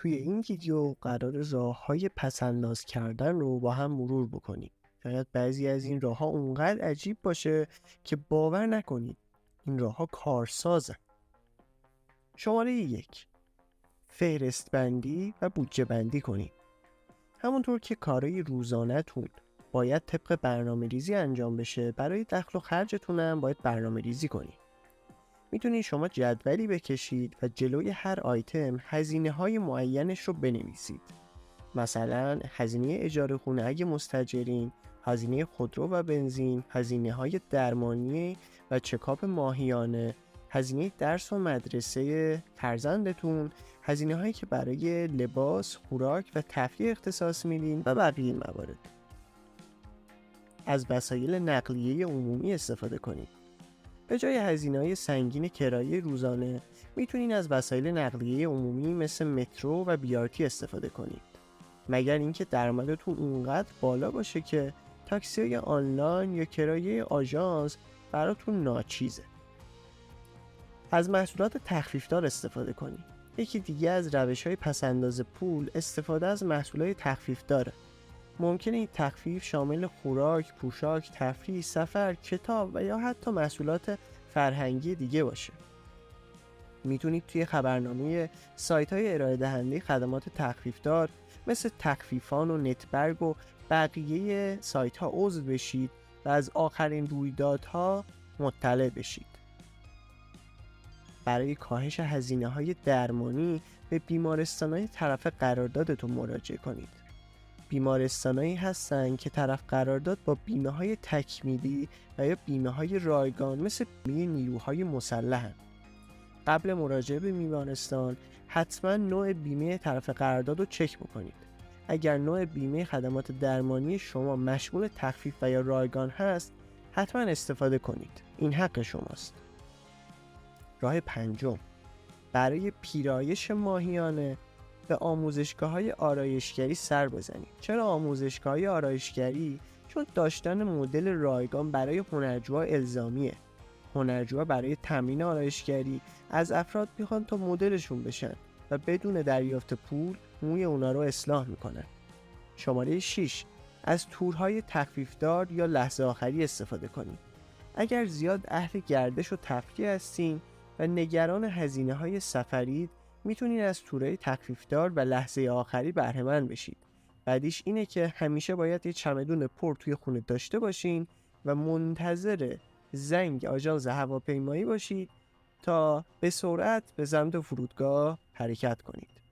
توی این ویدیو قرار راه‌های پس‌انداز کردن رو با هم مرور بکنیم. شاید بعضی از این راه‌ها اونقدر عجیب باشه که باور نکنید این راه‌ها کارسازن. شماره 1: فهرست بندی و بودجه بندی کنید. همونطور که کارهای روزانه‌تون باید طبق برنامه‌ریزی انجام بشه، برای دخل و خرجتون هم باید برنامه‌ریزی کنید. میتونید شما جدولی بکشید و جلوی هر آیتم هزینه‌های معینش رو بنویسید. مثلا هزینه اجاره خونه اگه مستاجرین، هزینه خودرو و بنزین، هزینه‌های درمانی و چکاپ ماهیانه، هزینه درس و مدرسه فرزندتون، هزینه‌هایی که برای لباس، خوراک و تفریح اختصاص میدین و بقیه موارد. از وسایل نقلیه عمومی استفاده کنید. به جای هزینه‌های سنگین کرایه روزانه میتونین از وسایل نقلیه عمومی مثل مترو و بیارتی استفاده کنید. مگر اینکه درآمدتون اونقدر بالا باشه که تاکسی‌های آنلاین یا کرایه آژانس براتون ناچیزه. از محصولات تخفیفدار استفاده کنید. یکی دیگه از روش‌های پس‌انداز پول استفاده از محصولات تخفیفداره. ممکنه این تخفیف شامل خوراک، پوشاک، تفریح، سفر، کتاب و یا حتی محصولات فرهنگی دیگه باشه. میتونید توی خبرنامه سایت‌های ارائه دهنده خدمات تخفیفدار مثل تخفیفان و نتبرگ و بقیه سایت‌ها عضو بشید و از آخرین رویدادها مطلع بشید. برای کاهش هزینه‌های درمانی به بیمارستان‌های طرف قراردادتون مراجعه کنید. بیمارستانایی هستن که طرف قرارداد با بیمه‌های تکمیلی و یا بیمه‌های رایگان مثل بیمه نیروهای مسلحن. قبل مراجعه به بیمارستان حتما نوع بیمه طرف قرارداد رو چک بکنید. اگر نوع بیمه خدمات درمانی شما مشمول تخفیف و یا رایگان هست، حتما استفاده کنید. این حق شماست. راه 5: برای پیرایش ماهیانه به آموزشگاه‌های آرایشگری سر بزنید. چرا آموزشگاه‌های آرایشگری؟ چون داشتن مدل رایگان برای هنرجوها الزامیه. هنرجوها برای تمرین آرایشگری از افراد میخوان تا مدلشون بشن و بدون دریافت پول موی اونا رو اصلاح میکنن. شماره 6: از تورهای تخفیفدار یا لحظه آخری استفاده کنید. اگر زیاد اهل گردش و تفریح هستین و نگران هزینه‌های سفرید، میتونید از تورهای تخفیفدار و لحظه آخری بهره‌مند بشید. بعدیش اینه که همیشه باید یه چمدون پر توی خونه داشته باشین و منتظر زنگ آژانس هواپیمایی باشید تا به سرعت به سمت فرودگاه حرکت کنید.